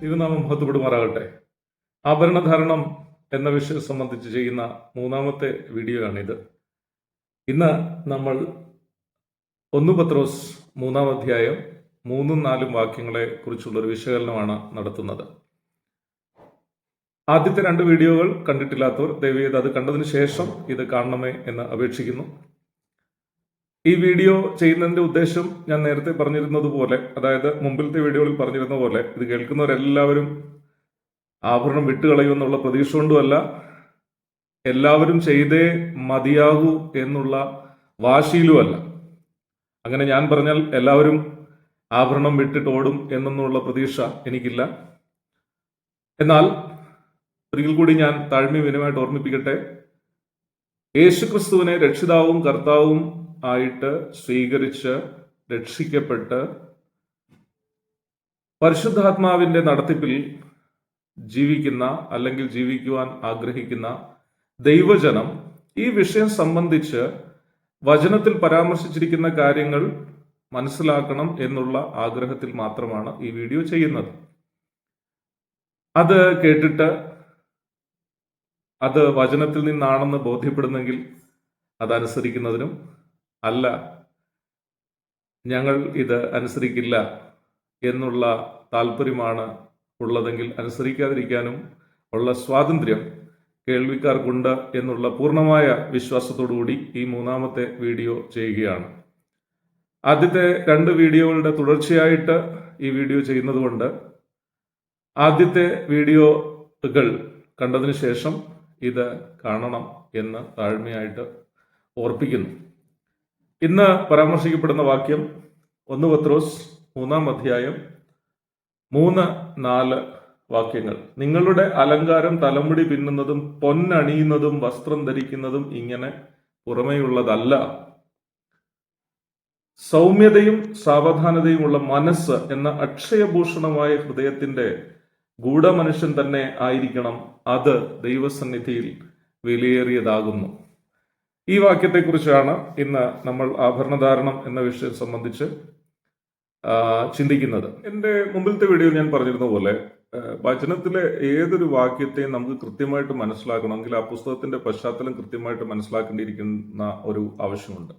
തിരുനാമം മഹത്വപ്പെടുമാറാകട്ടെ. ആഭരണധാരണം എന്ന വിഷയം സംബന്ധിച്ച് ചെയ്യുന്ന മൂന്നാമത്തെ വീഡിയോ ആണിത്. ഇന്ന് നമ്മൾ 1 പത്രോസ് 3-ാം അധ്യായം 3-4 വാക്യങ്ങളെ കുറിച്ചുള്ള ഒരു വിശകലനമാണ് നടത്തുന്നത്. ആദ്യത്തെ 2 വീഡിയോകൾ കണ്ടിട്ടില്ലാത്തവർ ദയവേത് അത് കണ്ടതിന് ശേഷം ഇത് കാണണമേ എന്ന് അപേക്ഷിക്കുന്നു. ഈ വീഡിയോ ചെയ്യുന്നതിന്റെ ഉദ്ദേശം ഞാൻ നേരത്തെ പറഞ്ഞിരുന്നത് പോലെ, അതായത് മുമ്പിലത്തെ വീഡിയോയിൽ പറഞ്ഞിരുന്ന പോലെ, ഇത് കേൾക്കുന്നവരെല്ലാവരും ആഭരണം വിട്ടുകളയുമെന്നുള്ള പ്രതീക്ഷ കൊണ്ടുമല്ല, എല്ലാവരും ചെയ്തേ മതിയാകൂ എന്നുള്ള വാശിയിലുമല്ല. അങ്ങനെ ഞാൻ പറഞ്ഞാൽ എല്ലാവരും ആഭരണം വിട്ടിട്ട് ഓടും എന്നുള്ള പ്രതീക്ഷ എനിക്കില്ല. എന്നാൽ ഒരിക്കൽ കൂടി ഞാൻ താഴ്മ വിനയമായിട്ട് ഓർമ്മിപ്പിക്കട്ടെ, യേശുക്രിസ്തുവിനെ രക്ഷിതാവും കർത്താവും ആയിട്ട് സ്വീകരിച്ച് രക്ഷിക്കപ്പെട്ട് പരിശുദ്ധാത്മാവിന്റെ നടത്തിപ്പിൽ ജീവിക്കുന്ന അല്ലെങ്കിൽ ജീവിക്കുവാൻ ആഗ്രഹിക്കുന്ന ദൈവജനം ഈ വിഷയം സംബന്ധിച്ച് വചനത്തിൽ പരാമർശിച്ചിരിക്കുന്ന കാര്യങ്ങൾ മനസ്സിലാക്കണം എന്നുള്ള ആഗ്രഹത്തിൽ മാത്രമാണ് ഈ വീഡിയോ ചെയ്യുന്നത്. അത് കേട്ടിട്ട് അത് വചനത്തിൽ നിന്നാണെന്ന് ബോധ്യപ്പെടുന്നെങ്കിൽ അതനുസരിക്കുന്നതിനും, അല്ല ഞങ്ങൾ ഇത് അനുസരിക്കില്ല എന്നുള്ള താല്പര്യമാണ് ഉള്ളതെങ്കിൽ അനുസരിക്കാതിരിക്കാനും ഉള്ള സ്വാതന്ത്ര്യം കേൾവിക്കാർക്കുണ്ട് എന്നുള്ള പൂർണ്ണമായ വിശ്വാസത്തോടുകൂടി ഈ 3-ാമത്തെ വീഡിയോ ചെയ്യുകയാണ്. ആദ്യത്തെ 2 വീഡിയോകളുടെ തുടർച്ചയായിട്ട് ഈ വീഡിയോ ചെയ്യുന്നത് കൊണ്ട് ആദ്യത്തെ വീഡിയോകൾ കണ്ടതിന് ശേഷം ഇത് കാണണം എന്ന് താഴ്മയായിട്ട് ഓർപ്പിക്കുന്നു. ഇന്ന് പരാമർശിക്കപ്പെടുന്ന വാക്യം 1 പത്രോസ് 3-ാം അധ്യായം 3-4 വാക്യങ്ങൾ. നിങ്ങളുടെ അലങ്കാരം തലമുടി പിന്നുന്നതും പൊന്നണിയുന്നതും വസ്ത്രം ധരിക്കുന്നതും ഇങ്ങനെ പുറമേയുള്ളതല്ല, സൗമ്യതയും സാവധാനതയുമുള്ള മനസ്സ് എന്ന അക്ഷയഭൂഷണമായ ഹൃദയത്തിന്റെ ഗൂഢമനുഷ്യൻ തന്നെ ആയിരിക്കണം. അത് ദൈവസന്നിധിയിൽ വിലയേറിയതാകുന്നു. ഈ വാക്യത്തെക്കുറിച്ചാണ് ഇന്ന് നമ്മൾ ആഭരണധാരണം എന്ന വിഷയം സംബന്ധിച്ച് ചിന്തിക്കുന്നത്. എൻ്റെ മുമ്പിലത്തെ വീഡിയോയിൽ ഞാൻ പറഞ്ഞിരുന്ന പോലെ, വചനത്തിലെ ഏതൊരു വാക്യത്തെയും നമുക്ക് കൃത്യമായിട്ട് മനസ്സിലാക്കണമെങ്കിൽ ആ പുസ്തകത്തിന്റെ പശ്ചാത്തലം കൃത്യമായിട്ട് മനസ്സിലാക്കേണ്ടിയിരിക്കുന്ന ഒരു ആവശ്യമുണ്ട്.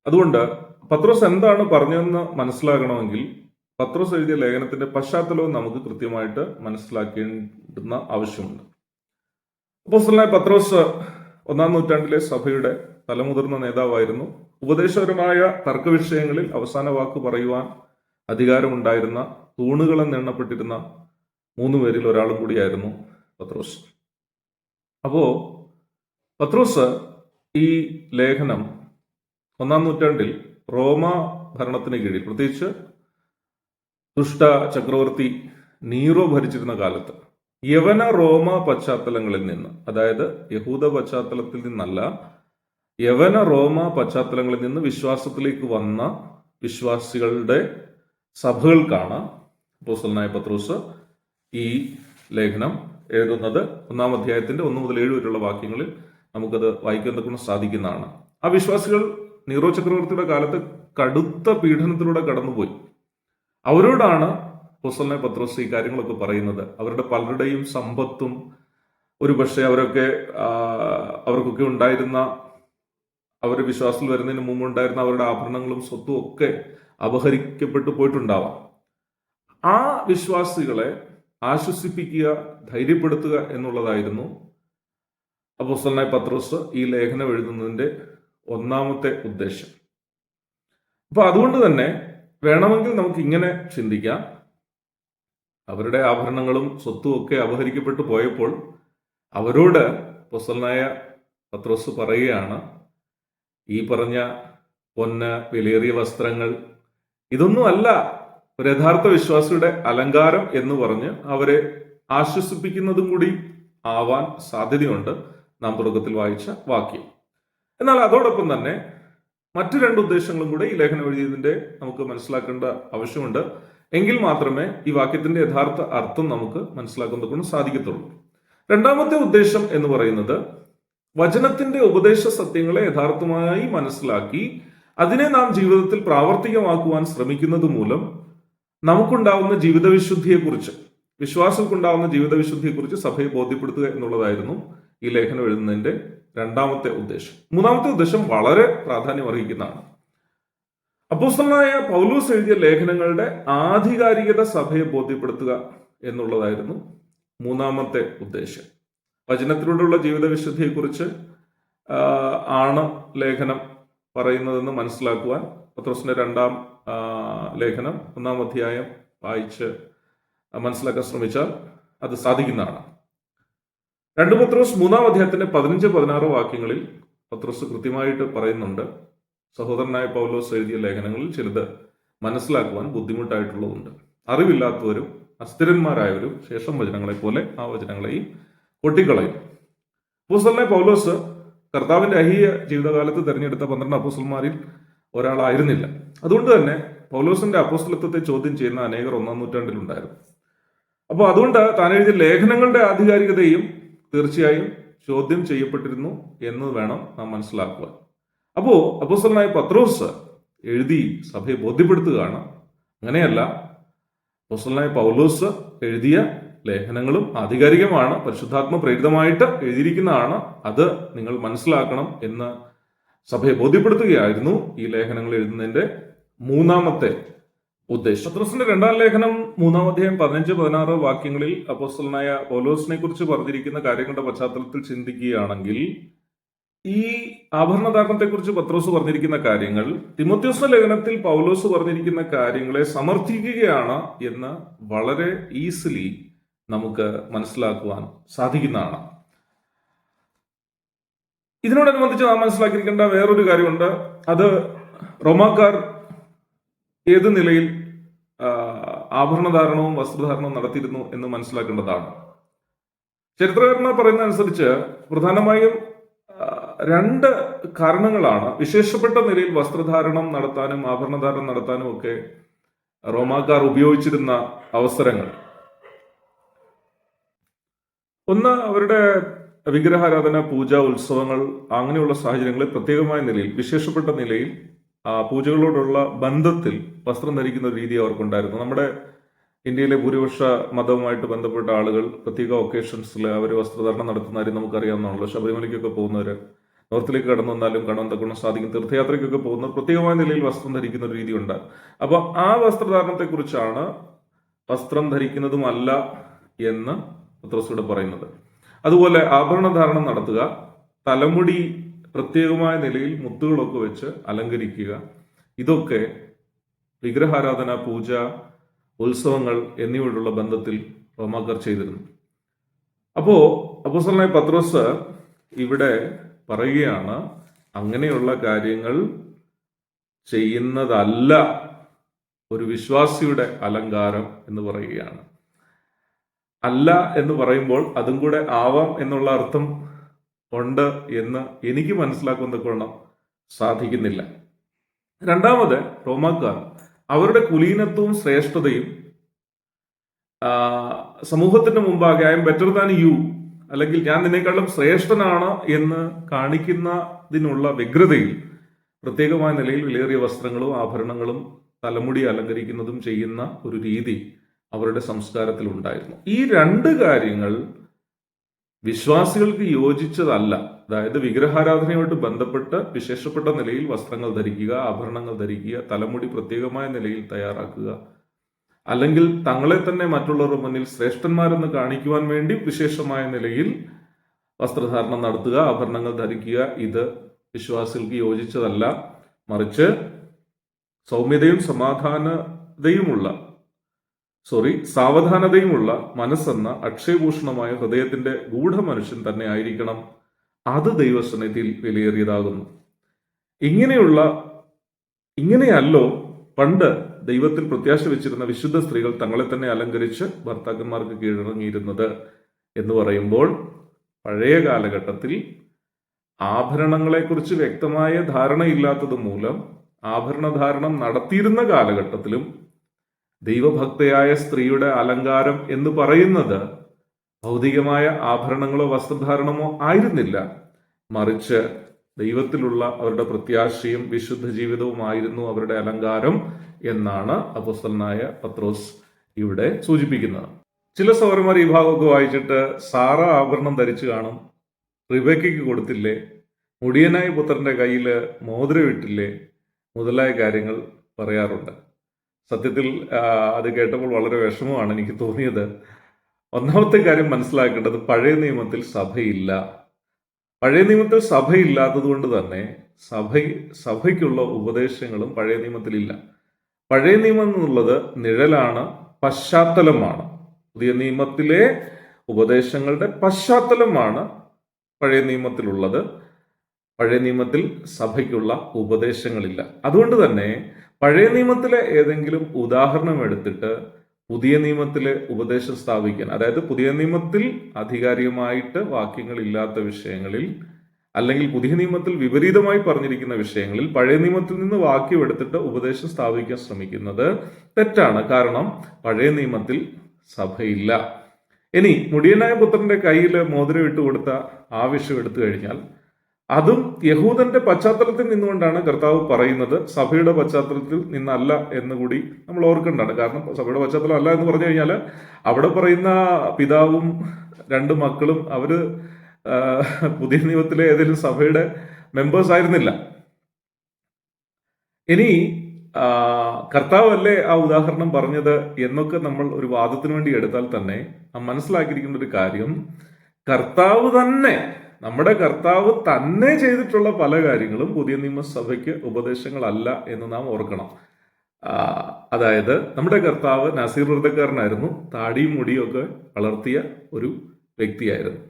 അതുകൊണ്ട് പത്രോസ് എന്താണ് പറഞ്ഞതെന്ന് മനസ്സിലാക്കണമെങ്കിൽ പത്രോസ് എഴുതിയ ലേഖനത്തിന്റെ പശ്ചാത്തലവും നമുക്ക് കൃത്യമായിട്ട് മനസ്സിലാക്കേണ്ടുന്ന ആവശ്യമുണ്ട്. അപ്പോസ്തലനായ പത്രോസ് 1-ാം നൂറ്റാണ്ടിലെ സഭയുടെ തലമുതിർന്ന നേതാവായിരുന്നു. ഉപദേശപരമായ തർക്കവിഷയങ്ങളിൽ അവസാന വാക്ക് പറയുവാൻ അധികാരമുണ്ടായിരുന്ന, തൂണുകളെന്ന് എണ്ണപ്പെട്ടിരുന്ന 3 പേരിൽ ഒരാളും കൂടിയായിരുന്നു പത്രോസ്. അപ്പോ പത്രോസ് ഈ ലേഖനം 1-ാം നൂറ്റാണ്ടിൽ റോമ ഭരണത്തിന് കീഴിൽ, പ്രത്യേകിച്ച് ദുഷ്ട ചക്രവർത്തി നീറോ ഭരിച്ചിരുന്ന കാലത്ത് യവന റോമ പശ്ചാത്തലങ്ങളിൽ നിന്ന്, അതായത് യഹൂദ പശ്ചാത്തലത്തിൽ നിന്നല്ല, യവന റോമ പശ്ചാത്തലങ്ങളിൽ നിന്ന് വിശ്വാസത്തിലേക്ക് വന്ന വിശ്വാസികളുടെ സഭകൾക്കാണ് അപ്പോസ്തലനായ പത്രോസ് ഈ ലേഖനം എഴുതുന്നത്. 1-ാം അധ്യായത്തിന്റെ 1 മുതൽ 7 വരെയുള്ള വാക്യങ്ങളിൽ നമുക്കത് വായിക്കാൻ സാധിക്കുന്നതാണ്. ആ വിശ്വാസികൾ നീറോ ചക്രവർത്തിയുടെ കാലത്ത് കടുത്ത പീഡനത്തിലൂടെ കടന്നുപോയി. അവരോടാണ് അപ്പോസ്തലനായ പത്രോസ് ഈ കാര്യങ്ങളൊക്കെ പറയുന്നത്. അവരുടെ പലരുടെയും സമ്പത്തും, ഒരുപക്ഷെ അവർക്കൊക്കെ ഉണ്ടായിരുന്ന, അവർ വിശ്വാസത്തിൽ വരുന്നതിന് മുമ്പ് ഉണ്ടായിരുന്ന അവരുടെ ആഭരണങ്ങളും സ്വത്തും ഒക്കെ അപഹരിക്കപ്പെട്ടു പോയിട്ടുണ്ടാവാം. ആ വിശ്വാസികളെ ആശ്വസിപ്പിക്കുക, ധൈര്യപ്പെടുത്തുക എന്നുള്ളതായിരുന്നു അപ്പോസ്തലനായ പത്രോസ് ഈ ലേഖനം എഴുതുന്നതിന്റെ 1-ാമത്തെ ഉദ്ദേശം. അപ്പൊ അതുകൊണ്ട് തന്നെ വേണമെങ്കിൽ നമുക്ക് ഇങ്ങനെ ചിന്തിക്കാം, അവരുടെ ആഭരണങ്ങളും സ്വത്തും ഒക്കെ അപഹരിക്കപ്പെട്ടു പോയപ്പോൾ അവരോട് അപ്പോസ്തലനായ പത്രോസ് പറയുകയാണ്, ഈ പറഞ്ഞ പൊന്ന്, വിലയേറിയ വസ്ത്രങ്ങൾ, ഇതൊന്നും അല്ല ഒരു യഥാർത്ഥ വിശ്വാസിയുടെ അലങ്കാരം എന്ന് പറഞ്ഞ് അവരെ ആശ്വസിപ്പിക്കുന്നതും കൂടി ആവാൻ സാധ്യതയുണ്ട് നാം തുടക്കത്തിൽ വായിച്ച വാക്യം. എന്നാൽ അതോടൊപ്പം തന്നെ മറ്റു 2 ഉദ്ദേശങ്ങളും കൂടെ ഈ ലേഖനം എഴുതിയതിന്റെ നമുക്ക് മനസ്സിലാക്കേണ്ട ആവശ്യമുണ്ട്. എങ്കിൽ മാത്രമേ ഈ വാക്യത്തിന്റെ യഥാർത്ഥ അർത്ഥം നമുക്ക് മനസ്സിലാക്കുന്നതുകൊണ്ട് സാധിക്കത്തുള്ളൂ. 2-ാമത്തെ ഉദ്ദേശം എന്ന് പറയുന്നത്, വചനത്തിന്റെ ഉപദേശ സത്യങ്ങളെ യഥാർത്ഥമായി മനസ്സിലാക്കി അതിനെ നാം ജീവിതത്തിൽ പ്രാവർത്തികമാക്കുവാൻ ശ്രമിക്കുന്നത് മൂലം നമുക്കുണ്ടാവുന്ന ജീവിതവിശുദ്ധിയെക്കുറിച്ച്, വിശ്വാസികൾക്കുണ്ടാവുന്ന ജീവിത വിശുദ്ധിയെക്കുറിച്ച് സഭയെ ബോധ്യപ്പെടുത്തുക എന്നുള്ളതായിരുന്നു ഈ ലേഖനം എഴുതുന്നതിന്റെ രണ്ടാമത്തെ ഉദ്ദേശം. മൂന്നാമത്തെ ഉദ്ദേശം വളരെ പ്രാധാന്യം അർഹിക്കുന്നതാണ്. അപ്പോസ്തലനായ പൗലോസ് എഴുതിയ ലേഖനങ്ങളുടെ ആധികാരികത സഭയെ ബോധ്യപ്പെടുത്തുക എന്നുള്ളതായിരുന്നു മൂന്നാമത്തെ ഉദ്ദേശം. വചനത്തിലൂടെയുള്ള ജീവിത വിശുദ്ധിയെക്കുറിച്ച് ആണ് ലേഖനം പറയുന്നതെന്ന് മനസ്സിലാക്കുവാൻ പത്രോസിന്റെ രണ്ടാം ലേഖനം 1-ാം അധ്യായം വായിച്ച് മനസ്സിലാക്കാൻ ശ്രമിച്ചാൽ അത് സാധിക്കുന്നതാണ്. 2 പത്രോസ് 3-ാം അധ്യായത്തിന്റെ 15-16 വാക്യങ്ങളിൽ പത്രോസ് കൃത്യമായിട്ട് പറയുന്നുണ്ട്, സഹോദരനായ പൗലോസ് എഴുതിയ ലേഖനങ്ങളിൽ ചിലത് മനസ്സിലാക്കുവാൻ ബുദ്ധിമുട്ടായിട്ടുള്ളതുണ്ട്. അറിവില്ലാത്തവരും അസ്ഥിരന്മാരായവരും ശേഷം വചനങ്ങളെ പോലെ ആ വചനങ്ങളെയും കൊട്ടിക്കളയും. അപ്പോസ്തലനായ പൗലോസ് കർത്താവിന്റെ അഹീയ ജീവിതകാലത്ത് തെരഞ്ഞെടുത്ത 12 അപ്പോസ്തലന്മാരിൽ ഒരാളായിരുന്നില്ല. അതുകൊണ്ട് തന്നെ പൗലോസിന്റെ അപ്പോസ്തലത്വത്തെ ചോദ്യം ചെയ്യുന്ന അനേകർ 1-ാം നൂറ്റാണ്ടിലുണ്ടായിരുന്നു. അപ്പോൾ അതുകൊണ്ട് താൻ എഴുതിയ ലേഖനങ്ങളുടെ ആധികാരികതയും തീർച്ചയായും ചോദ്യം ചെയ്യപ്പെട്ടിരുന്നു എന്ന് വേണം നാം മനസ്സിലാക്കുവാൻ. അപ്പോൾ അപ്പോസ്തലനായ പത്രോസ് എഴുതി സഭയെ ബോധ്യപ്പെടുത്തുകയാണ്. അങ്ങനെയല്ല, അപ്പോസ്തലനായ പൗലോസ് എഴുതിയ ലേഖനങ്ങളും ആധികാരികമാണ്, പരിശുദ്ധാത്മ പ്രേരിതമായിട്ട് എഴുതിയിരിക്കുന്നതാണ്, അത് നിങ്ങൾ മനസ്സിലാക്കണം എന്ന് സഭയെ ബോധ്യപ്പെടുത്തുകയായിരുന്നു ഈ ലേഖനങ്ങൾ എഴുതുന്നതിന്റെ മൂന്നാമത്തെ ഉദ്ദേശം. പത്രോസിന്റെ 2-ാം ലേഖനം 3-ാം അധ്യായം 15-16 വാക്യങ്ങളിൽ അപ്പോസ്തലനായ പൗലോസിനെ കുറിച്ച് പറഞ്ഞിരിക്കുന്ന കാര്യങ്ങളുടെ പശ്ചാത്തലത്തിൽ ചിന്തിക്കുകയാണെങ്കിൽ ഈ ആഭരണധാരണത്തെക്കുറിച്ച് പത്രോസ് പറഞ്ഞിരിക്കുന്ന കാര്യങ്ങൾ തിമോഥെയോസ് ലേഖനത്തിൽ പൗലോസ് പറഞ്ഞിരിക്കുന്ന കാര്യങ്ങളെ സമർത്ഥിക്കുകയാണ് എന്ന് വളരെ ഈസിലി നമുക്ക് മനസ്സിലാക്കുവാൻ സാധിക്കുന്നതാണ്. ഇതിനോടനുബന്ധിച്ച് നാം മനസ്സിലാക്കിയിരിക്കേണ്ട വേറൊരു കാര്യമുണ്ട്. അത് റോമാക്കാർ ഏത് നിലയിൽ ആഭരണധാരണവും വസ്ത്രധാരണവും നടത്തിയിരുന്നു എന്ന് മനസ്സിലാക്കേണ്ടതാണ്. ചരിത്രകാരന്മാർ പറയുന്ന അനുസരിച്ച് പ്രധാനമായും 2 കാരണങ്ങളാണ് വിശേഷപ്പെട്ട നിലയിൽ വസ്ത്രധാരണം നടത്താനും ആഭരണധാരണം നടത്താനും ഒക്കെ റോമാക്കാർ ഉപയോഗിച്ചിരുന്ന അവസരങ്ങൾ. ഒന്ന്, അവരുടെ വിഗ്രഹാരാധന, പൂജ, ഉത്സവങ്ങൾ, അങ്ങനെയുള്ള സാഹചര്യങ്ങളിൽ പ്രത്യേകമായ നിലയിൽ വിശേഷപ്പെട്ട നിലയിൽ പൂജകളോടുള്ള ബന്ധത്തിൽ വസ്ത്രം ധരിക്കുന്ന ഒരു രീതി അവർക്കുണ്ടായിരുന്നു. നമ്മുടെ ഇന്ത്യയിലെ ഭൂരിപക്ഷ മതവുമായിട്ട് ബന്ധപ്പെട്ട ആളുകൾ പ്രത്യേക ഒക്കേഷൻസിൽ അവർ വസ്ത്രധാരണം നടത്തുന്ന കാര്യം നമുക്കറിയാവുന്നതാണല്ലോ. ശബരിമലയ്ക്കൊക്കെ പോകുന്നവർ, നോർത്തിലേക്ക് കടന്നു വന്നാലും കാണാൻ തക്കണം സാധിക്കും, തീർത്ഥയാത്രയ്ക്കൊക്കെ പോകുന്നവർ പ്രത്യേകമായ നിലയിൽ വസ്ത്രം ധരിക്കുന്ന ഒരു രീതിയുണ്ട്. അപ്പോൾ ആ വസ്ത്രധാരണത്തെക്കുറിച്ചാണ് വസ്ത്രം ധരിക്കുന്നതുമല്ല എന്ന് പത്രോസ് പറയുന്നത്. അതുപോലെ ആഭരണധാരണം നടത്തുക, തലമുടി പ്രത്യേകമായ നിലയിൽ മുത്തുകളൊക്കെ വെച്ച് അലങ്കരിക്കുക, ഇതൊക്കെ വിഗ്രഹാരാധന, പൂജ, ഉത്സവങ്ങൾ എന്നിവയോടുള്ള ബന്ധത്തിൽ റോമാക്കാർ ചെയ്തിരുന്നു. അപ്പോൾ അപ്പോസ്തലനായ പത്രോസ് ഇവിടെ പറയുകയാണ്, അങ്ങനെയുള്ള കാര്യങ്ങൾ ചെയ്യുന്നതല്ല ഒരു വിശ്വാസിയുടെ അലങ്കാരം എന്ന് പറയുകയാണ്. അല്ല എന്ന് പറയുമ്പോൾ അതും കൂടെ ആവാം എന്നുള്ള അർത്ഥം ഉണ്ട് എന്ന് എനിക്ക് മനസ്സിലാക്കുന്ന സാധിക്കുന്നില്ല. രണ്ടാമത്, റോമാക്കാർ അവരുടെ കുലീനത്വവും ശ്രേഷ്ഠതയും സമൂഹത്തിന് മുമ്പാകെ I M better than you, അല്ലെങ്കിൽ ഞാൻ നിന്നേക്കാളും ശ്രേഷ്ഠനാണ് എന്ന് കാണിക്കുന്നതിനുള്ള വ്യഗ്രതയിൽ പ്രത്യേകമായ നിലയിൽ വിലയേറിയ വസ്ത്രങ്ങളും ആഭരണങ്ങളും തലമുടി അലങ്കരിക്കുന്നതും ചെയ്യുന്ന ഒരു രീതി അവരുടെ സംസ്കാരത്തിൽ ഉണ്ടായിരുന്നു. ഈ 2 കാര്യങ്ങൾ വിശ്വാസികൾക്ക് യോജിച്ചതല്ല. അതായത് വിഗ്രഹാരാധനയുമായിട്ട് ബന്ധപ്പെട്ട് വിശേഷപ്പെട്ട നിലയിൽ വസ്ത്രങ്ങൾ ധരിക്കുക, ആഭരണങ്ങൾ ധരിക്കുക, തലമുടി പ്രത്യേകമായ നിലയിൽ തയ്യാറാക്കുക, അല്ലെങ്കിൽ തങ്ങളെ തന്നെ മറ്റുള്ളവരുടെ മുന്നിൽ ശ്രേഷ്ഠന്മാരെന്ന് കാണിക്കുവാൻ വേണ്ടി വിശേഷമായ നിലയിൽ വസ്ത്രധാരണം നടത്തുക, ആഭരണങ്ങൾ ധരിക്കുക, ഇത് വിശ്വാസികൾക്ക് യോജിച്ചതല്ല. മറിച്ച് സൗമ്യതയും സാവധാനതയുമുള്ള മനസ്സെന്ന അക്ഷയഭൂഷണമായ ഹൃദയത്തിന്റെ ഗൂഢമനുഷ്യൻ തന്നെ ആയിരിക്കണം, അത് ദൈവസന്നിധിയിൽ വിലയേറിയതാകുന്നു. ഇങ്ങനെയല്ലോ പണ്ട് ദൈവത്തിൽ പ്രത്യാശ വെച്ചിരുന്ന വിശുദ്ധ സ്ത്രീകൾ തങ്ങളെ തന്നെ അലങ്കരിച്ച് ഭർത്താക്കന്മാർക്ക് കീഴടങ്ങിയിരുന്നത് എന്ന് പറയുമ്പോൾ, പഴയ കാലഘട്ടത്തിൽ ആഭരണങ്ങളെക്കുറിച്ച് വ്യക്തമായ ധാരണയില്ലാത്തത് മൂലം ആഭരണധാരണം നടത്തിയിരുന്ന കാലഘട്ടത്തിലും ദൈവഭക്തയായ സ്ത്രീയുടെ അലങ്കാരം എന്ന് പറയുന്നത് ഭൗതികമായ ആഭരണങ്ങളോ വസ്ത്രധാരണമോ ആയിരുന്നില്ല, മറിച്ച് ദൈവത്തിലുള്ള അവരുടെ പ്രത്യാശയും വിശുദ്ധ ജീവിതവുമായിരുന്നു അവരുടെ അലങ്കാരം എന്നാണ് അപ്പോസ്തലനായ പത്രോസ് ഇവിടെ സൂചിപ്പിക്കുന്നത്. ചില സഹോദരന്മാർ ഈ ഭാഗമൊക്കെ വായിച്ചിട്ട് സാറ ആഭരണം ധരിച്ചു കാണും, റിബേക്കയ്ക്ക് കൊടുത്തില്ലേ, മുടിയനായ പുത്രന്റെ കയ്യിൽ മോതിരം ഇട്ടില്ലേ മുതലായ കാര്യങ്ങൾ പറയാറുണ്ട്. സത്യത്തിൽ അത് കേട്ടപ്പോൾ വളരെ വിഷമമാണ് എനിക്ക് തോന്നിയത്. ഒന്നാമത്തെ കാര്യം മനസ്സിലാക്കേണ്ടത്, പഴയ നിയമത്തിൽ സഭയില്ല. പഴയ നിയമത്തിൽ സഭയില്ലാത്തത് കൊണ്ട് തന്നെ സഭയ്ക്കുള്ള ഉപദേശങ്ങളും പഴയ നിയമത്തിലില്ല. പഴയ നിയമം എന്നുള്ളത് നിഴലാണ്, പശ്ചാത്തലമാണ്. പുതിയ നിയമത്തിലെ ഉപദേശങ്ങളുടെ പശ്ചാത്തലമാണ് പഴയ നിയമത്തിലുള്ളത്. പഴയ നിയമത്തിൽ സഭയ്ക്കുള്ള ഉപദേശങ്ങളില്ല. അതുകൊണ്ട് തന്നെ പഴയ നിയമത്തിലെ ഏതെങ്കിലും ഉദാഹരണം എടുത്തിട്ട് പുതിയ നിയമത്തിലെ ഉപദേശം സ്ഥാപിക്കാൻ, അതായത് പുതിയ നിയമത്തിൽ ആധികാരികമായിട്ട് വാക്യങ്ങളില്ലാത്ത വിഷയങ്ങളിൽ, അല്ലെങ്കിൽ പുതിയ നിയമത്തിൽ വിപരീതമായി പറഞ്ഞിരിക്കുന്ന വിഷയങ്ങളിൽ പഴയ നിയമത്തിൽ നിന്ന് വാക്യം എടുത്തിട്ട് ഉപദേശം സ്ഥാപിക്കാൻ ശ്രമിക്കുന്നത് തെറ്റാണ്. കാരണം പഴയ നിയമത്തിൽ സഭയില്ല. ഇനി മുടിയനായ പുത്രന്റെ കയ്യിൽ മോതിരം ഇട്ട് കൊടുത്ത ആ വിഷയം എടുത്തു കഴിഞ്ഞാൽ, അതും യഹൂദന്റെ പശ്ചാത്തലത്തിൽ നിന്നുകൊണ്ടാണ് കർത്താവ് പറയുന്നത്, സഭയുടെ പശ്ചാത്തലത്തിൽ നിന്നല്ല എന്നുകൂടി നമ്മൾ ഓർക്കേണ്ടതാണ്. കാരണം സഭയുടെ പശ്ചാത്തലം അല്ല എന്ന് പറഞ്ഞു കഴിഞ്ഞാൽ അവിടെ പറയുന്ന പിതാവും 2 മക്കളും അവര് പുതിയ നിയമത്തിലെ ഏതെങ്കിലും സഭയുടെ മെമ്പേഴ്സ് ആയിരുന്നില്ല. ഇനി കർത്താവല്ലേ ആ ഉദാഹരണം പറഞ്ഞത് എന്നൊക്കെ നമ്മൾ ഒരു വാദത്തിന് വേണ്ടി എടുത്താൽ തന്നെ മനസ്സിലാക്കിയിരിക്കുന്ന ഒരു കാര്യം, കർത്താവ് തന്നെ, നമ്മുടെ കർത്താവ് തന്നെ ചെയ്തിട്ടുള്ള പല കാര്യങ്ങളും പുതിയ നിയമസഭയ്ക്ക് ഉപദേശങ്ങളല്ല എന്ന് നാം ഓർക്കണം. അതായത് നമ്മുടെ കർത്താവ് നസീർ വ്രതക്കാരനായിരുന്നു, താടിയും മുടിയും ഒക്കെ വളർത്തിയ ഒരു വ്യക്തിയായിരുന്നു.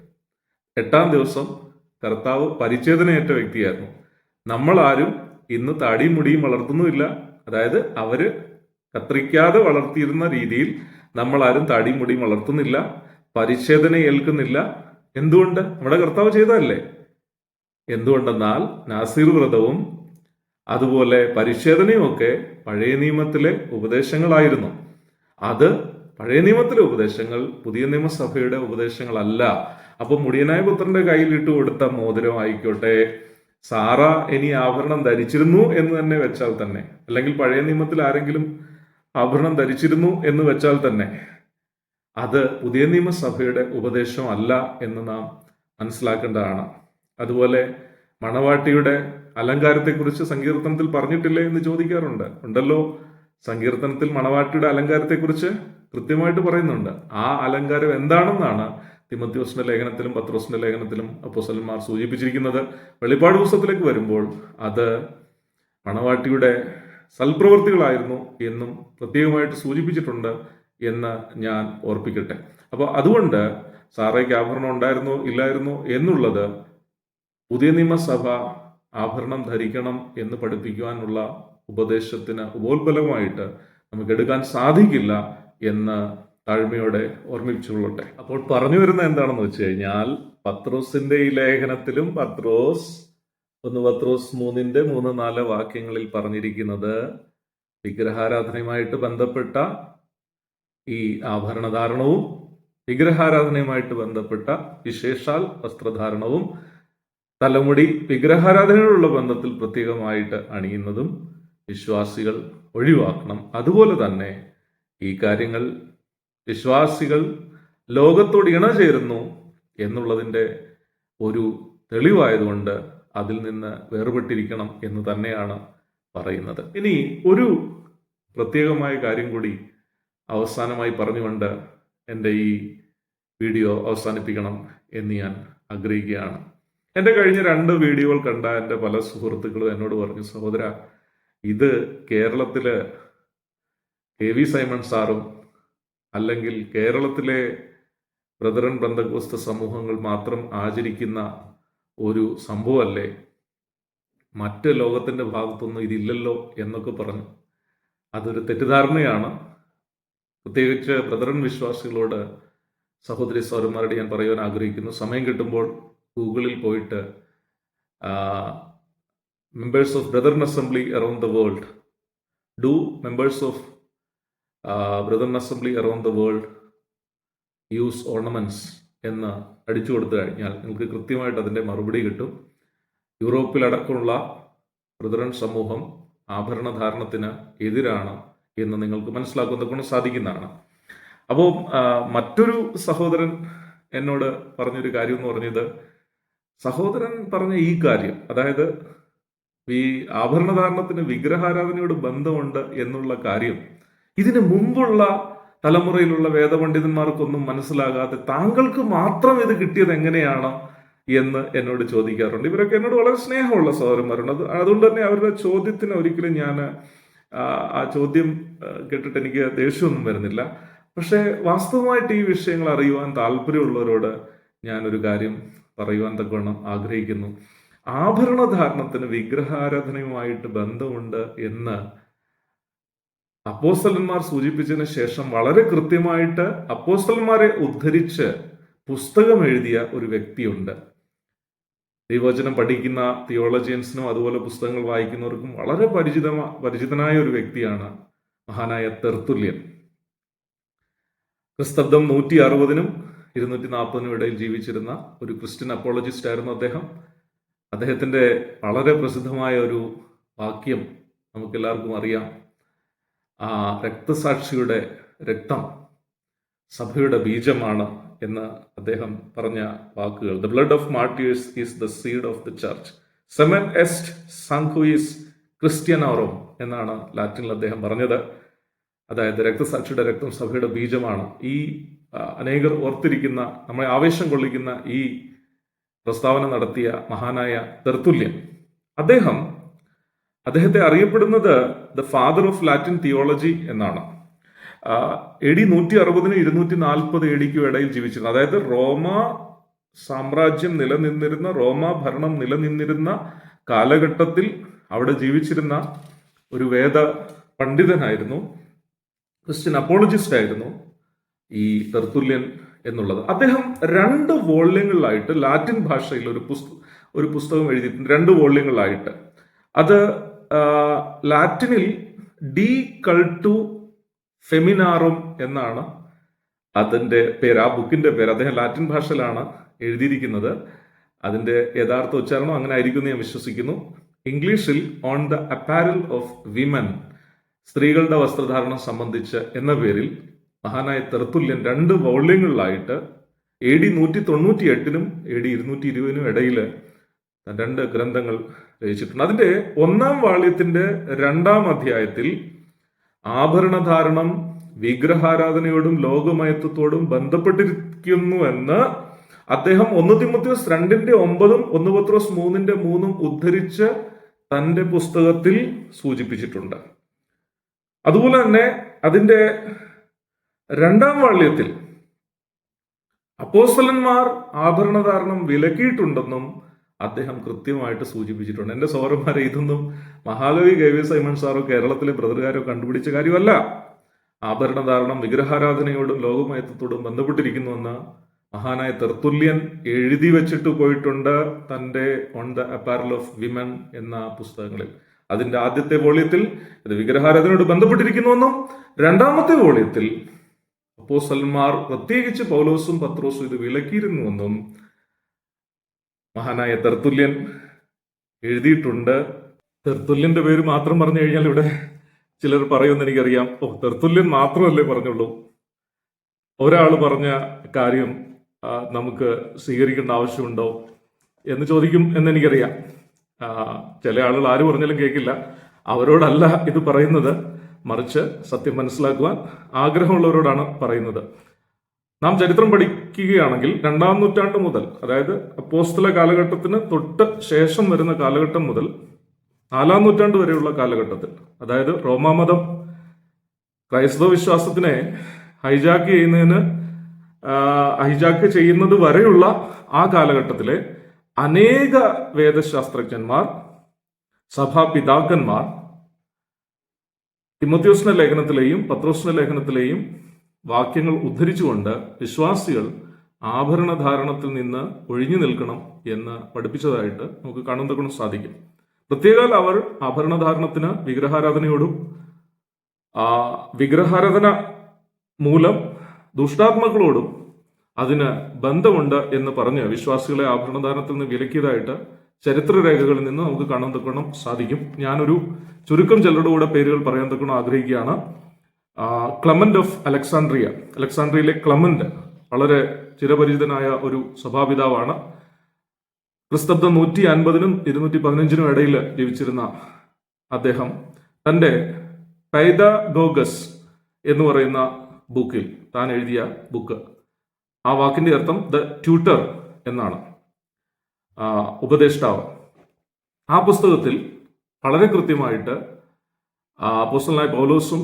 8-ാം ദിവസം കർത്താവ് പരിച്ഛേദനയേറ്റ വ്യക്തിയായിരുന്നു. നമ്മളാരും ഇന്ന് താടിയും മുടിയും വളർത്തുന്നുമില്ല. അതായത് അവര് കത്രിക്കാതെ വളർത്തിയിരുന്ന രീതിയിൽ നമ്മളാരും താടിയും മുടിയും വളർത്തുന്നില്ല, പരിച്ഛേദന ഏൽക്കുന്നില്ല. എന്തുകൊണ്ട്? നമ്മുടെ കർത്താവ് ചെയ്തതല്ലേ. എന്തുകൊണ്ടെന്നാൽ നാസീർ വ്രതവും അതുപോലെ പരിച്ഛേദനയും ഒക്കെ പഴയ നിയമത്തിലെ ഉപദേശങ്ങളായിരുന്നു. അത് പഴയ നിയമത്തിലെ ഉപദേശങ്ങൾ പുതിയ നിയമസഭയുടെ ഉപദേശങ്ങളല്ല. അപ്പൊ മുടിയനായ പുത്രന്റെ കയ്യിൽ ഇട്ട് കൊടുത്ത മോതിരം ആയിക്കോട്ടെ, സാറ ഇനി ആഭരണം ധരിച്ചിരുന്നു എന്ന് തന്നെ വെച്ചാൽ തന്നെ, അല്ലെങ്കിൽ പഴയ നിയമത്തിൽ ആരെങ്കിലും ആഭരണം ധരിച്ചിരുന്നു എന്ന് വെച്ചാൽ തന്നെ, അത് പുതിയ നിയമസഭയുടെ ഉപദേശം അല്ല എന്ന് നാം മനസ്സിലാക്കേണ്ടതാണ്. അതുപോലെ മണവാട്ടിയുടെ അലങ്കാരത്തെക്കുറിച്ച് സങ്കീർത്തനത്തിൽ പറഞ്ഞിട്ടില്ലേ എന്ന് ചോദിക്കാറുണ്ട്. ഉണ്ടല്ലോ, സങ്കീർത്തനത്തിൽ മണവാട്ടിയുടെ അലങ്കാരത്തെക്കുറിച്ച് കൃത്യമായിട്ട് പറയുന്നുണ്ട്. ആ അലങ്കാരം എന്താണെന്നാണ് തിമോഥെയോസിന്റെ ലേഖനത്തിലും പത്രോസിന്റെ ലേഖനത്തിലും അപ്പോസ്തലന്മാർ സൂചിപ്പിച്ചിരിക്കുന്നത്. വെളിപ്പാട് പുസ്തകത്തിലേക്ക് വരുമ്പോൾ അത് മണവാട്ടിയുടെ സൽപ്രവൃത്തികളായിരുന്നു എന്നും പ്രത്യേകമായിട്ട് സൂചിപ്പിച്ചിട്ടുണ്ട് എന്ന് ഞാൻ ഓർപ്പിക്കട്ടെ. അപ്പോൾ അതുകൊണ്ട് സാറയ്ക്ക് ആഭരണം ഉണ്ടായിരുന്നോ ഇല്ലായിരുന്നോ എന്നുള്ളത് പുതിയ നിയമസഭ ആഭരണം ധരിക്കണം എന്ന് പഠിപ്പിക്കുവാനുള്ള ഉപദേശത്തിന് ഉപോത്ബലമായിട്ട് നമുക്ക് എടുക്കാൻ സാധിക്കില്ല എന്ന് താഴ്മയോടെ ഓർമ്മിപ്പിച്ചുകൊള്ളട്ടെ. അപ്പോൾ പറഞ്ഞു വരുന്ന എന്താണെന്ന് വെച്ച് കഴിഞ്ഞാൽ, പത്രോസിന്റെ ഈ ലേഖനത്തിലും പത്രോസ് 3:3-4 വാക്യങ്ങളിൽ പറഞ്ഞിരിക്കുന്നത് വിഗ്രഹാരാധനയുമായിട്ട് ബന്ധപ്പെട്ട ഈ ആഭരണധാരണവും വിഗ്രഹാരാധനയുമായിട്ട് ബന്ധപ്പെട്ട വിശേഷാൽ വസ്ത്രധാരണവും തലമുടി വിഗ്രഹാരാധനയോടുള്ള ബന്ധത്തിൽ പ്രത്യേകമായിട്ട് അണിയുന്നതും വിശ്വാസികൾ ഒഴിവാക്കണം. അതുപോലെ തന്നെ ഈ കാര്യങ്ങൾ വിശ്വാസികൾ ലോകത്തോട് ഇണചേരുന്നു എന്നുള്ളതിൻ്റെ ഒരു തെളിവായതുകൊണ്ട് അതിൽ നിന്ന് വേർപെട്ടിരിക്കണം എന്ന് തന്നെയാണ് പറയുന്നത്. ഇനി ഒരു പ്രത്യേകമായ കാര്യം കൂടി അവസാനമായി പറഞ്ഞുകൊണ്ട് എൻ്റെ ഈ വീഡിയോ അവസാനിപ്പിക്കണം എന്ന് ഞാൻ ആഗ്രഹിക്കുകയാണ്. എൻ്റെ കഴിഞ്ഞ 2 വീഡിയോകൾ കണ്ട എൻ്റെ പല സുഹൃത്തുക്കളും എന്നോട് പറഞ്ഞു, സഹോദര, ഇത് കേരളത്തില് KV സൈമൺ സാറും അല്ലെങ്കിൽ കേരളത്തിലെ ബ്രദറൻ പെന്തക്കോസ്ത് സമൂഹങ്ങൾ മാത്രം ആചരിക്കുന്ന ഒരു സംഭവമല്ലേ, മറ്റ് ലോകത്തിൻ്റെ ഭാഗത്തൊന്നും ഇതില്ലല്ലോ എന്നൊക്കെ പറഞ്ഞു. അതൊരു തെറ്റിദ്ധാരണയാണ്. പ്രത്യേകിച്ച് ബ്രദറൻ വിശ്വാസികളോട് സഹോദരി സഹോദരന്മാരോട് ഞാൻ പറയുവാൻ ആഗ്രഹിക്കുന്നു, സമയം കിട്ടുമ്പോൾ ഗൂഗിളിൽ പോയിട്ട് members of brethren assembly around the world, do members of brethren assembly around the world use ornaments എന്ന് അടിച്ചു കൊടുത്തു കഴിഞ്ഞാൽ നിങ്ങൾക്ക് കൃത്യമായിട്ട് അതിൻ്റെ മറുപടി കിട്ടും. യൂറോപ്പിലടക്കമുള്ള ബ്രദറൻ സമൂഹം ആഭരണധാരണത്തിന് എതിരാണ് എന്ന് നിങ്ങൾക്ക് മനസ്സിലാക്കുന്നത് കൊണ്ട് സാധിക്കുന്നതാണ്. അപ്പോൾ മറ്റൊരു സഹോദരൻ എന്നോട് പറഞ്ഞൊരു കാര്യം എന്ന് പറഞ്ഞത്, സഹോദരൻ പറഞ്ഞ ഈ കാര്യം, അതായത് ഈ ആഭരണധാരണത്തിന് വിഗ്രഹാരാധനയോട് ബന്ധമുണ്ട് എന്നുള്ള കാര്യം ഇതിനു മുമ്പുള്ള തലമുറയിലുള്ള വേദപണ്ഡിതന്മാർക്കൊന്നും മനസ്സിലാകാതെ താങ്കൾക്ക് മാത്രം ഇത് കിട്ടിയത് എങ്ങനെയാണ് എന്ന് എന്നോട് ചോദിക്കാറുണ്ട്. ഇവരൊക്കെ എന്നോട് വളരെ സ്നേഹമുള്ള സഹോദരന്മാരുണ്ട്. അതുകൊണ്ട് തന്നെ അവരുടെ ചോദ്യത്തിന് ഒരിക്കലും ഞാൻ ആ ചോദ്യം കേട്ടിട്ട് എനിക്ക് ദേഷ്യമൊന്നും വരുന്നില്ല. പക്ഷേ വാസ്തവമായിട്ട് ഈ വിഷയങ്ങൾ അറിയുവാൻ താല്പര്യമുള്ളവരോട് ഞാനൊരു കാര്യം പറയുവാൻ തക്കവണ്ണം ആഗ്രഹിക്കുന്നു. ആഭരണധാരണത്തിന് വിഗ്രഹാരാധനയുമായിട്ട് ബന്ധമുണ്ട് എന്ന് അപ്പോസ്തലന്മാർ സൂചിപ്പിച്ചതിന് ശേഷം വളരെ കൃത്യമായിട്ട് അപ്പോസ്തലന്മാരെ ഉദ്ധരിച്ച് പുസ്തകം എഴുതിയ ഒരു വ്യക്തിയുണ്ട്. ദൈവവചനം പഠിക്കുന്ന തിയോളജിയൻസിനും അതുപോലെ പുസ്തകങ്ങൾ വായിക്കുന്നവർക്കും വളരെ പരിചിതനായ ഒരു വ്യക്തിയാണ് മഹാനായ തെർത്തുല്യൻ. ക്രിസ്തബ്ദം 160-നും 240-നും ഇടയിൽ ജീവിച്ചിരുന്ന ഒരു ക്രിസ്ത്യൻ അപ്പോളജിസ്റ്റ് ആയിരുന്നു അദ്ദേഹം. അദ്ദേഹത്തിന്റെ വളരെ പ്രസിദ്ധമായ ഒരു വാക്യം നമുക്കെല്ലാവർക്കും അറിയാം. ആ രക്തസാക്ഷിയുടെ രക്തം സഭയുടെ ബീജമാണ് എന്ന് അദ്ദേഹം പറഞ്ഞ വാക്കുകൾ. The blood of martyrs is the seed of the church, സെമൻ എസ്റ്റ് സാങ്കുയിസ് ക്രിസ്ത്യനോറം എന്നാണ് ലാറ്റിനിൽ അദ്ദേഹം പറഞ്ഞത്. അതായത് രക്തസാക്ഷിയുടെ രക്തം സഭയുടെ ബീജമാണ്. ഈ അനേകർ ഓർത്തിരിക്കുന്ന, നമ്മളെ ആവേശം കൊള്ളിക്കുന്ന ഈ പ്രസ്താവന നടത്തിയ മഹാനായ തെർത്തുല്യൻ, അദ്ദേഹത്തെ അറിയപ്പെടുന്നത് the father of Latin theology എന്നാണ്. AD 160-നും 240 AD-ക്കും ഇടയിൽ ജീവിച്ചിരുന്നു. അതായത് റോമ സാമ്രാജ്യം നിലനിന്നിരുന്ന, റോമ ഭരണം നിലനിന്നിരുന്ന കാലഘട്ടത്തിൽ അവിടെ ജീവിച്ചിരുന്ന ഒരു വേദ പണ്ഡിതനായിരുന്നു, ക്രിസ്ത്യൻ അപ്പോളജിസ്റ്റ് ആയിരുന്നു ഈ തെർത്തുല്യൻ എന്നുള്ളത്. അദ്ദേഹം 2 വോള്യങ്ങളിലായിട്ട് ലാറ്റിൻ ഭാഷയിൽ ഒരു പുസ്തകം എഴുതിയിട്ടുണ്ട്, 2 വോള്യങ്ങളിലായിട്ട്. അത് ലാറ്റിനിൽ ഡി കൾട്ടു ഫെമിനാറും എന്നാണ് അതിൻ്റെ പേര്, ആ ബുക്കിന്റെ പേര്. അദ്ദേഹം ലാറ്റിൻ ഭാഷയിലാണ് എഴുതിയിരിക്കുന്നത്. അതിന്റെ യഥാർത്ഥ ഉച്ചാരണം അങ്ങനെ ആയിരിക്കും ഞാൻ വിശ്വസിക്കുന്നു. ഇംഗ്ലീഷിൽ on the apparel of women, സ്ത്രീകളുടെ വസ്ത്രധാരണം സംബന്ധിച്ച് എന്ന പേരിൽ മഹാനായ തെർത്തുല്യൻ 2 വോള്യങ്ങളിലായിട്ട് AD 198-നും AD 220-നും ഇടയിൽ 2 ഗ്രന്ഥങ്ങൾ രചിച്ചിട്ടുണ്ട്. അതിന്റെ 1-ാം വാള്യത്തിന്റെ 2-ാം അധ്യായത്തിൽ ആഭരണധാരണം വിഗ്രഹാരാധനയോടും ലോകമയത്വത്തോടും ബന്ധപ്പെട്ടിരിക്കുന്നുവെന്ന് അദ്ദേഹം 1 തിമോഥെയോസ് 2-9-ഉം 1 പത്രോസ് 3-3-ഉം ഉദ്ധരിച്ച് തന്റെ പുസ്തകത്തിൽ സൂചിപ്പിച്ചിട്ടുണ്ട്. അതുപോലെ തന്നെ അതിന്റെ 2-ാം വാള്യത്തിൽ അപ്പോസ്തലന്മാർ ആഭരണധാരണം വിലക്കിയിട്ടുണ്ടെന്നും അദ്ദേഹം കൃത്യമായിട്ട് സൂചിപ്പിച്ചിട്ടുണ്ട്. എൻ്റെ സഹോദരന്മാരെ, ഇതൊന്നും മഹാകവി KV സൈമൺ സാറോ കേരളത്തിലെ ബ്രദറുകാരോ കണ്ടുപിടിച്ച കാര്യമല്ല. ആഭരണധാരണം വിഗ്രഹാരാധനയോടും ലോകമയത്വത്തോടും ബന്ധപ്പെട്ടിരിക്കുന്നുവെന്ന് മഹാനായ തെർത്തുല്യൻ എഴുതി വെച്ചിട്ട് പോയിട്ടുണ്ട് തൻ്റെ on the apparel of women എന്ന പുസ്തകങ്ങളിൽ. അതിന്റെ ആദ്യത്തെ വോള്യത്തിൽ ഇത് വിഗ്രഹാരാധനയോട് ബന്ധപ്പെട്ടിരിക്കുന്നുവെന്നും 2-ാമത്തെ വോള്യത്തിൽ അപ്പോസ്തലന്മാർ, പ്രത്യേകിച്ച് പൗലോസും പത്രോസും ഇത് വിലക്കിയിരുന്നുവെന്നും മഹാനായ തെർത്തുല്യൻ എഴുതിയിട്ടുണ്ട്. തെർത്തുല്യന്റെ പേര് മാത്രം പറഞ്ഞു കഴിഞ്ഞാൽ ഇവിടെ ചിലർ പറയുമെന്ന് എനിക്കറിയാം. തെർത്തുല്യൻ മാത്രമല്ലേ പറഞ്ഞുള്ളൂ, ഒരാൾ പറഞ്ഞ കാര്യം നമുക്ക് സ്വീകരിക്കേണ്ട ആവശ്യമുണ്ടോ എന്ന് ചോദിക്കും എന്നെനിക്കറിയാം. ചില ആളുകൾ ആര് പറഞ്ഞാലും കേൾക്കില്ല. അവരോടല്ല ഇത് പറയുന്നത്, മറിച്ച് സത്യം മനസ്സിലാക്കുവാൻ ആഗ്രഹമുള്ളവരോടാണ് പറയുന്നത്. നാം ചരിത്രം പഠിക്കുകയാണെങ്കിൽ 2-ാം നൂറ്റാണ്ട് മുതൽ, അതായത് അപ്പോസ്തല കാലഘട്ടത്തിന് തൊട്ട് ശേഷം വരുന്ന കാലഘട്ടം മുതൽ 4-ാം നൂറ്റാണ്ട് വരെയുള്ള കാലഘട്ടത്തിൽ, അതായത് റോമാമതം ക്രൈസ്തവ വിശ്വാസത്തിനെ ഹൈജാക്ക് ചെയ്യുന്നത് വരെയുള്ള ആ കാലഘട്ടത്തിലെ അനേക വേദശാസ്ത്രജ്ഞന്മാർ, സഭാപിതാക്കന്മാർ തിമോഥെയോസിന്റെ ലേഖനത്തിലെയും പത്രോസിന്റെ ലേഖനത്തിലെയും വാക്യങ്ങൾ ഉദ്ധരിച്ചുകൊണ്ട് വിശ്വാസികൾ ആഭരണധാരണത്തിൽ നിന്ന് ഒഴിഞ്ഞു നിൽക്കണം എന്ന് പഠിപ്പിച്ചതായിട്ട് നമുക്ക് കാണുന്നതിനും സാധിക്കും. പ്രത്യേകം അവർ ആഭരണധാരണത്തിന് വിഗ്രഹാരാധനയോടും വിഗ്രഹാരാധന മൂലം ദുഷ്ടാത്മകളോടും അതിന് ബന്ധമുണ്ട് എന്ന് പറഞ്ഞ് വിശ്വാസികളെ ആഭരണധാരണത്തിൽ നിന്ന് വിലക്കിയതായിട്ട് ചരിത്രരേഖകളിൽ നിന്ന് നമുക്ക് കാണാൻ തക്കണം സാധിക്കും. ഞാനൊരു ചുരുക്കം ചിലരുടെ കൂടെ പേരുകൾ പറയാൻ തക്കണം ആഗ്രഹിക്കുകയാണ്. ക്ലമന്റ് ഓഫ് അലക്സാണ്ട്രിയ, അലക്സാണ്ട്രിയയിലെ ക്ലമന്റ് വളരെ ചിരപരിചിതനായ ഒരു സഭാപിതാവാണ്. ക്രിസ്തബ്ദം 150-നും 215-നും ഇടയിൽ ജീവിച്ചിരുന്ന അദ്ദേഹം തൻ്റെ പൈദഗോഗസ് എന്ന് പറയുന്ന ബുക്കിൽ, താൻ എഴുതിയ ബുക്ക്, ആ വാക്കിന്റെ അർത്ഥം ദ ട്യൂട്ടർ എന്നാണ്, ഉപദേഷ്ടാവ്. ആ പുസ്തകത്തിൽ വളരെ കൃത്യമായിട്ട് അപ്പോസ്തലനായ പൗലോസും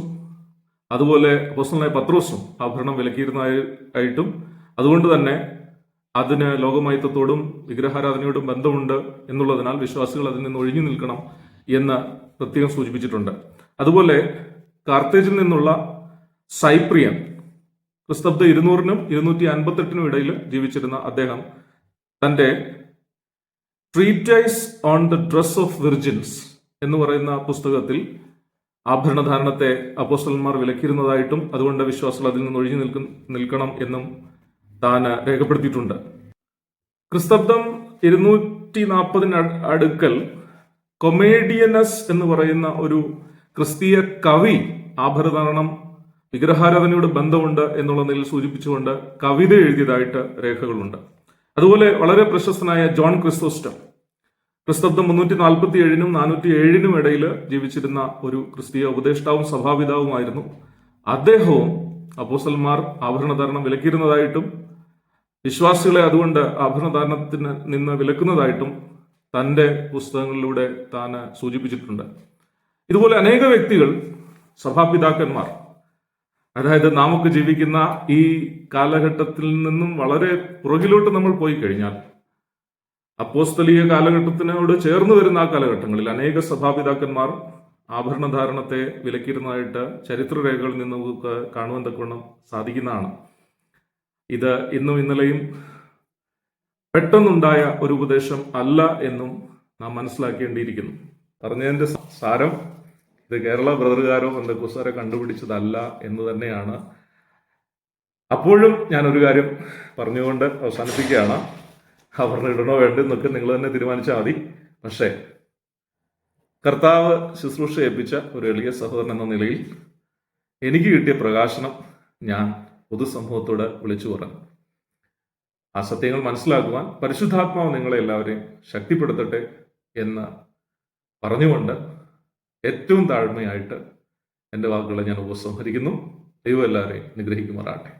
അതുപോലെ അപ്പോസ്തലനായ പത്രോസും ആഭരണം വിലക്കിയിരുന്നതായിട്ടും അതുകൊണ്ട് തന്നെ അതിന് ലോകമൈത്വത്തോടും വിഗ്രഹാരാധനയോടും ബന്ധമുണ്ട് എന്നുള്ളതിനാൽ വിശ്വാസികൾ അതിൽ നിന്ന് ഒഴിഞ്ഞു നിൽക്കണം എന്ന് പ്രത്യേകം സൂചിപ്പിച്ചിട്ടുണ്ട്. അതുപോലെ കാർത്തേജിൽ നിന്നുള്ള സൈപ്രിയൻ, ക്രിസ്തബ്ദ 200-നും 258-നും ഇടയിൽ ജീവിച്ചിരുന്ന അദ്ദേഹം തൻ്റെ ട്രീറ്റൈസ് on the dress of virgins എന്ന് പറയുന്ന പുസ്തകത്തിൽ ആഭരണധാരണത്തെ അപ്പോസ്തലന്മാർ വിലക്കിയിരുന്നതായിട്ടും അതുകൊണ്ട് വിശ്വാസികൾ അതിൽ നിന്ന് ഒഴിഞ്ഞു നിൽക്കണം എന്നും താൻ രേഖപ്പെടുത്തിയിട്ടുണ്ട്. ക്രിസ്തബ്ദം 240 അടുക്കൽ കൊമേഡിയനസ് എന്ന് പറയുന്ന ഒരു ക്രിസ്തീയ കവി ആഭരണധാരണം വിഗ്രഹാരാധനയോട് ബന്ധമുണ്ട് എന്നുള്ളതിൽ സൂചിപ്പിച്ചുകൊണ്ട് കവിത എഴുതിയതായിട്ട് രേഖകളുണ്ട്. അതുപോലെ വളരെ പ്രശസ്തനായ ജോൺ ക്രിസോസ്റ്റം, ക്രിസ്തബ്ദം 347-നും 407-നും ഇടയിൽ ജീവിച്ചിരുന്ന ഒരു ക്രിസ്തീയ ഉപദേഷ്ടാവും സഭാപിതാവുമായിരുന്നു. അദ്ദേഹവും അപ്പോസ്തലന്മാർ ആഭരണധാരണം വിലക്കിയിരുന്നതായിട്ടും വിശ്വാസികളെ അതുകൊണ്ട് ആഭരണധാരണത്തിന് നിന്ന് വിലക്കുന്നതായിട്ടും തൻ്റെ പുസ്തകങ്ങളിലൂടെ താൻ സൂചിപ്പിച്ചിട്ടുണ്ട്. ഇതുപോലെ അനേക വ്യക്തികൾ, സഭാപിതാക്കന്മാർ, അതായത് നാമൊക്കെ ജീവിക്കുന്ന ഈ കാലഘട്ടത്തിൽ നിന്നും വളരെ പുറകിലോട്ട് നമ്മൾ പോയി കഴിഞ്ഞാൽ അപ്പോസ്തലീയ കാലഘട്ടത്തിനോട് ചേർന്ന് വരുന്ന ആ കാലഘട്ടങ്ങളിൽ അനേക സഭാപിതാക്കന്മാർ ആഭരണധാരണത്തെ വിലക്കിയിരുന്നതായിട്ട് ചരിത്രരേഖകളിൽ നിന്ന് നമുക്ക് കാണുവാൻ തക്കവണ്ണം സാധിക്കുന്നതാണ്. ഇത് ഇന്നും ഇന്നലെയും പെട്ടെന്നുണ്ടായ ഒരു ഉപദേശം അല്ല എന്നും നാം മനസ്സിലാക്കേണ്ടിയിരിക്കുന്നു. പറഞ്ഞതിന്റെ സാരം ഇത് കേരള ബ്രദറുകാരോ പെന്തക്കോസ്തുകാരോ കണ്ടുപിടിച്ചതല്ല എന്ന് തന്നെയാണ്. അപ്പോഴും ഞാൻ ഒരു കാര്യം പറഞ്ഞുകൊണ്ട് അവസാനിപ്പിക്കുകയാണ്. ആഭരണം ഇടണോ വേണ്ടെന്നൊക്കെ നിങ്ങൾ തന്നെ തീരുമാനിച്ചാൽ മതി. പക്ഷേ കർത്താവ് ശുശ്രൂഷ ഏൽപ്പിച്ച ഒരു എളിയ സഹോദരൻ എന്ന നിലയിൽ എനിക്ക് കിട്ടിയ പ്രകാശനം ഞാൻ പൊതുസമൂഹത്തോട് വിളിച്ചു പറഞ്ഞു. ആ സത്യങ്ങൾ മനസ്സിലാക്കുവാൻ പരിശുദ്ധാത്മാവ് നിങ്ങളെ എല്ലാവരെയും ശക്തിപ്പെടുത്തട്ടെ എന്ന് പറഞ്ഞുകൊണ്ട് ഏറ്റവും താഴ്മയായിട്ട് എൻ്റെ വാക്കുകളെ ഞാൻ ഉപസംഹരിക്കുന്നു. ദൈവം എല്ലാവരെയും അനുഗ്രഹിക്കുമാറാകട്ടെ.